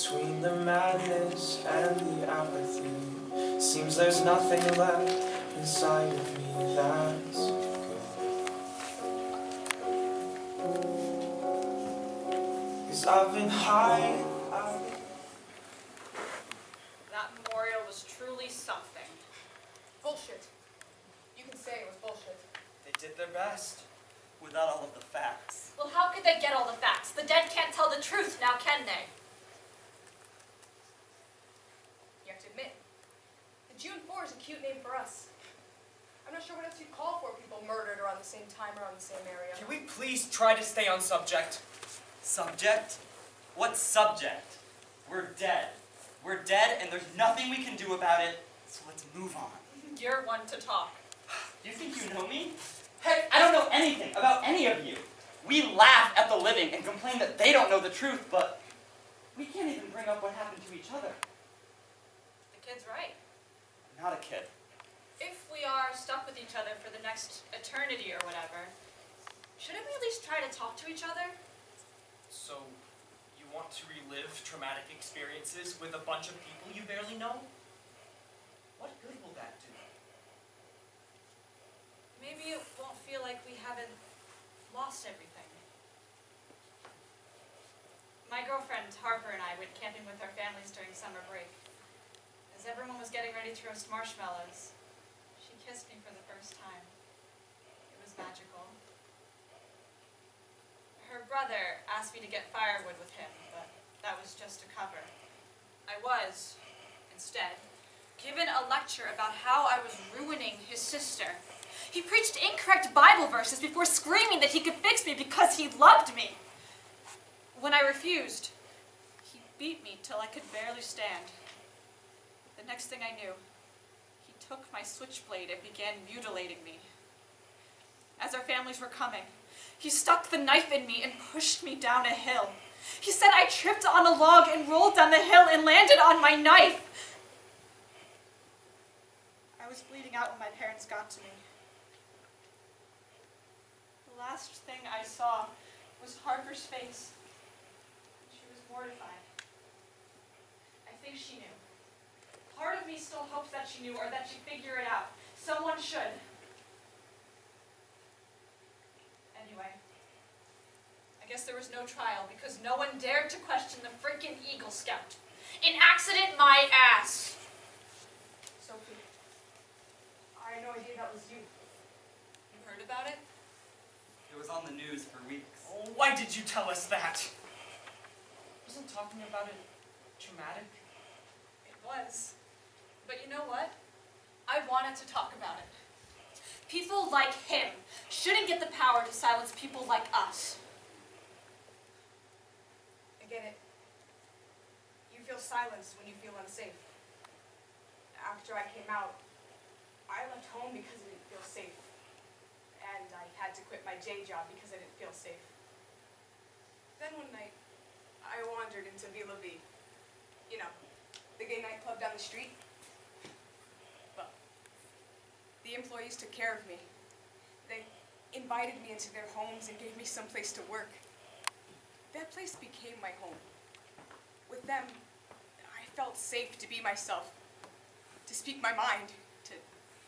Between the madness and the apathy, seems there's nothing left inside of me that's good. 'Cause I've been high. That memorial was truly something. Bullshit. You can say it was bullshit. They did their best, without all of the facts. Well, how could they get all the facts? The dead can't tell the truth now, can they? You have to admit, the June 4 is a cute name for us. I'm not sure what else you'd call for people murdered around the same time around the same area. Can we please try to stay on subject? Subject? What subject? We're dead. We're dead and there's nothing we can do about it, so let's move on. You're one to talk. You think you know me? Heck, I don't know anything about any of you. We laugh at the living and complain that they don't know the truth, but we can't even bring up what happened to each other. The kid's right. Not a kid. If we are stuck with each other for the next eternity or whatever, shouldn't we at least try to talk to each other? So, you want to relive traumatic experiences with a bunch of people you barely know? What good will that do? Maybe it won't feel like we haven't lost everything. My girlfriend Harper and I went camping with our families during summer break. As everyone was getting ready to roast marshmallows, she kissed me for the first time. It was magical. Her brother asked me to get firewood with him, but that was just a cover. I was, instead, given a lecture about how I was ruining his sister. He preached incorrect Bible verses before screaming that he could fix me because he loved me. When I refused, he beat me till I could barely stand. The next thing I knew, he took my switchblade and began mutilating me. As our families were coming, he stuck the knife in me and pushed me down a hill. He said I tripped on a log and rolled down the hill and landed on my knife. I was bleeding out when my parents got to me. The last thing I saw was Harper's face. She was mortified. I think she knew. Part of me still hopes that she knew or that she'd figure it out. Someone should. Anyway, I guess there was no trial because no one dared to question the frickin' Eagle Scout. An accident, my ass! Sophie, I had no idea that was you. You heard about it? It was on the news for weeks. Oh, why did you tell us that? Wasn't talking about it traumatic? It was. But you know what? I wanted to talk about it. People like him shouldn't get the power to silence people like us. I get it. You feel silenced when you feel unsafe. After I came out, I left home because I didn't feel safe. And I had to quit my day job because I didn't feel safe. Then one night, I wandered into Villa V. You know, the gay nightclub down the street. Well, the employees took care of me. They invited me into their homes and gave me some place to work. That place became my home. With them, I felt safe to be myself, to speak my mind, to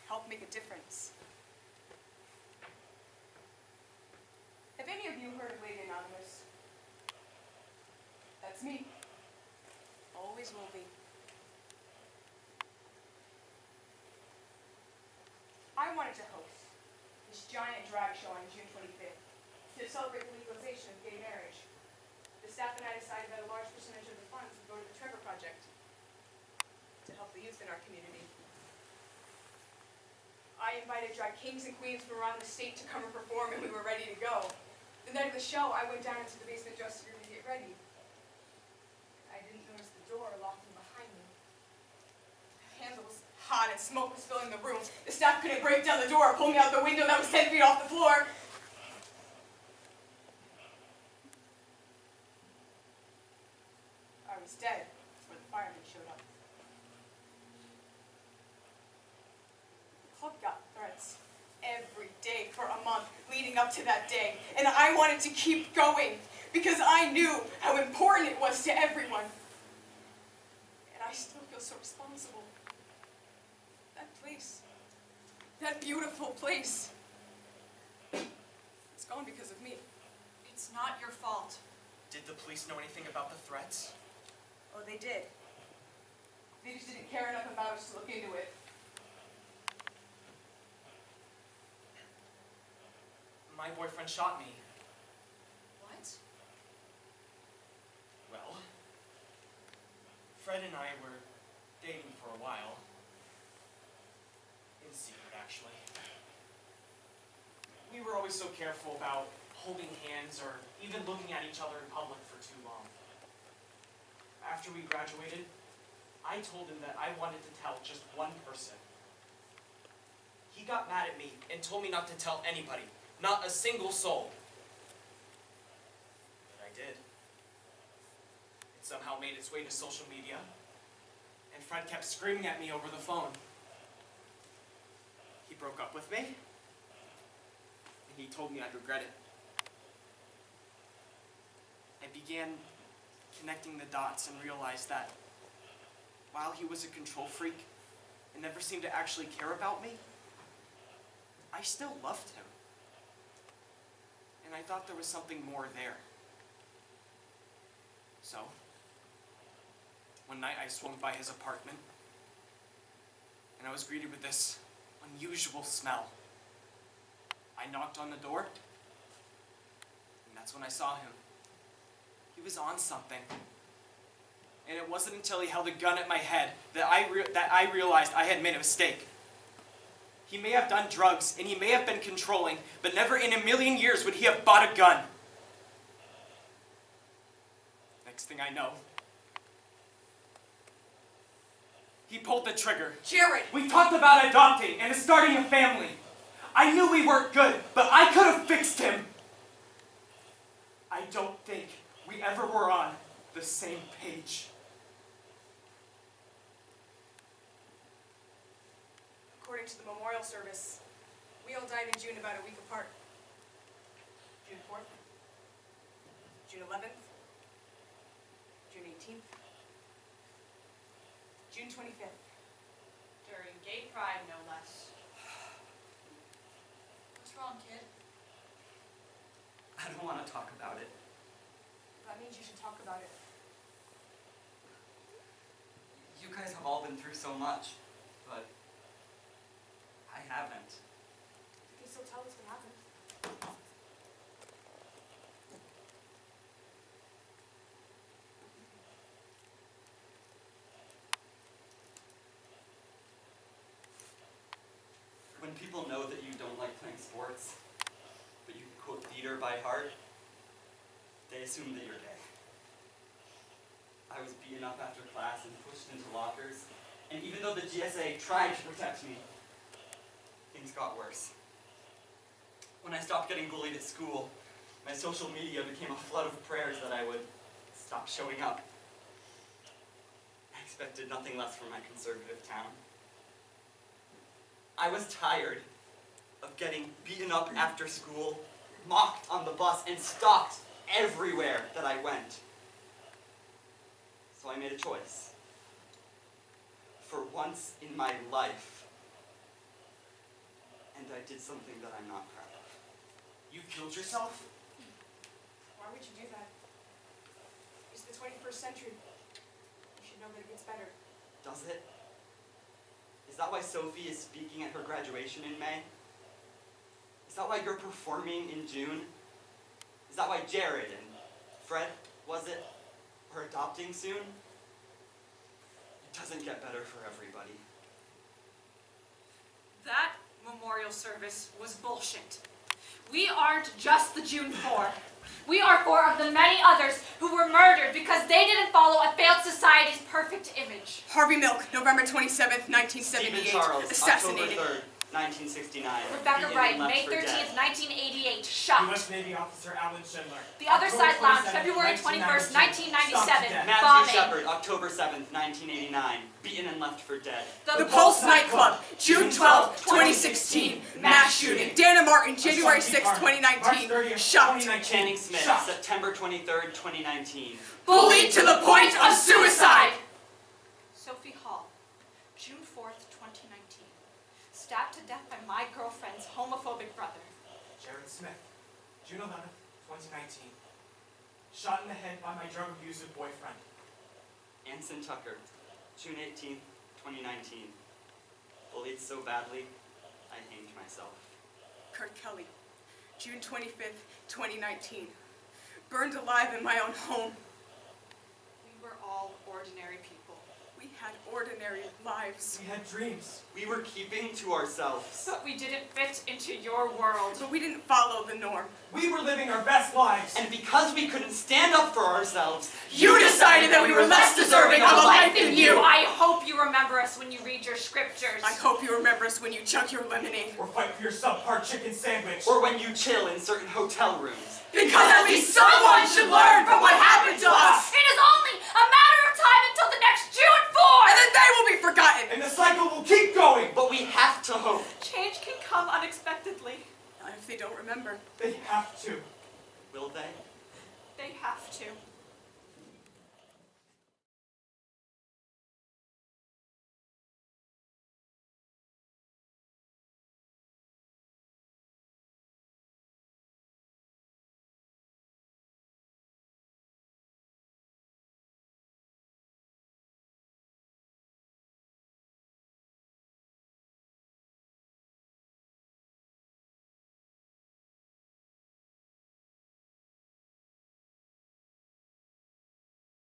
help make a difference. Have any of you heard of Lady Anonymous? That's me. Always will be. I wanted to host this giant drag show on June 25th to celebrate the legalization of gay marriage. The staff and I decided that a large percentage of the funds would go to the Trevor Project to help the youth in our community. I invited drag kings and queens from around the state to come and perform, and we were ready to go. The night of the show, I went down into the basement dressing room to get ready. I didn't notice the door locking behind me. The handle was hot and smoke was filling the room. The staff couldn't break down the door or pull me out the window that was 10 feet off the floor. I was dead before the firemen showed up. The club got threats every day for a month leading up to that day, and I wanted to keep going because I knew how important it was to everyone. was so responsible. That place, that beautiful place, it's gone because of me. It's not your fault. Did the police know anything about the threats? Oh, they did. They just didn't care enough about us to look into it. My boyfriend shot me. What? Well, Fred and I were dating for a while. In secret, actually. We were always so careful about holding hands or even looking at each other in public for too long. After we graduated, I told him that I wanted to tell just one person. He got mad at me and told me not to tell anybody, not a single soul. But I did. It somehow made its way to social media, and Fred kept screaming at me over the phone. He broke up with me, and he told me I'd regret it. I began connecting the dots and realized that while he was a control freak and never seemed to actually care about me, I still loved him. And I thought there was something more there. So, one night I swung by his apartment, and I was greeted with this unusual smell. I knocked on the door, and that's when I saw him. He was on something. And it wasn't until he held a gun at my head that I realized I had made a mistake. He may have done drugs, and he may have been controlling, but never in a million years would he have bought a gun. Next thing I know, he pulled the trigger. Jared! We talked about adopting and starting a family. I knew we weren't good, but I could have fixed him. I don't think we ever were on the same page. According to the memorial service, we all died in June about a week apart. June 4th, June 11th, June 18th, June 25th. During gay pride, no less. What's wrong, kid? I don't want to talk about it. That means you should talk about it. You guys have all been through so much, but I haven't. You can still tell us what happened. When people know that you don't like playing sports, but you can quote theater by heart, they assume that you're gay. I was beaten up after class and pushed into lockers, and even though the GSA tried to protect me, things got worse. When I stopped getting bullied at school, my social media became a flood of prayers that I would stop showing up. I expected nothing less from my conservative town. I was tired of getting beaten up after school, mocked on the bus, and stalked everywhere that I went. So I made a choice. For once in my life, and I did something that I'm not proud of. You killed yourself? Why would you do that? It's the 21st century. You should know that it gets better. Does it? Is that why Sophie is speaking at her graduation in May? Is that why you're performing in June? Is that why Jared and Fred, was it, are adopting soon? It doesn't get better for everybody. That memorial service was bullshit. We aren't just the June 4. We are 4 of the many others who were murdered because they didn't follow a failed society's perfect image. Harvey Milk, November 27th, 1978. Stephen Charles, assassinated. October 3rd, 1969. Rebecca beaten Wright, and left May for 13th, dead. 1988, shot. U.S. Navy officer Alan Schindler. The Other Side Lounge, February 21st, 1997, Matthew bombing. Shepard, October 7th, 1989. Beaten and left for dead. The Pulse nightclub, June 12, 2016. Mass shooting. Dana Martin, January 6, 2019. Shot. Channing Smith, Shot. September 23rd, 2019. Bullied to the point of suicide. Sophie Hall, stabbed to death by my girlfriend's homophobic brother. Jared Smith, June 11th, 2019. Shot in the head by my drug-abusive boyfriend. Anson Tucker, June 18th, 2019. Bullied so badly, I hanged myself. Kurt Kelly, June 25th, 2019. Burned alive in my own home. We were all ordinary people. We had ordinary lives. We had dreams. We were keeping to ourselves. But we didn't fit into your world. But we didn't follow the norm. We were living our best lives. And because we couldn't stand up for ourselves, You decided that we were less deserving of a life than you. I hope you remember us when you read your scriptures. I hope you remember us when you chug your lemonade. Or fight for your subpar chicken sandwich. or when you chill in certain hotel rooms. Because at least someone should learn from what happened to us. It is only a matter of time until the next June 4th! And then they will be forgotten. And the cycle will keep going. But we have to hope. Change can come unexpectedly. Not if they don't remember. They have to. Will they? They have to.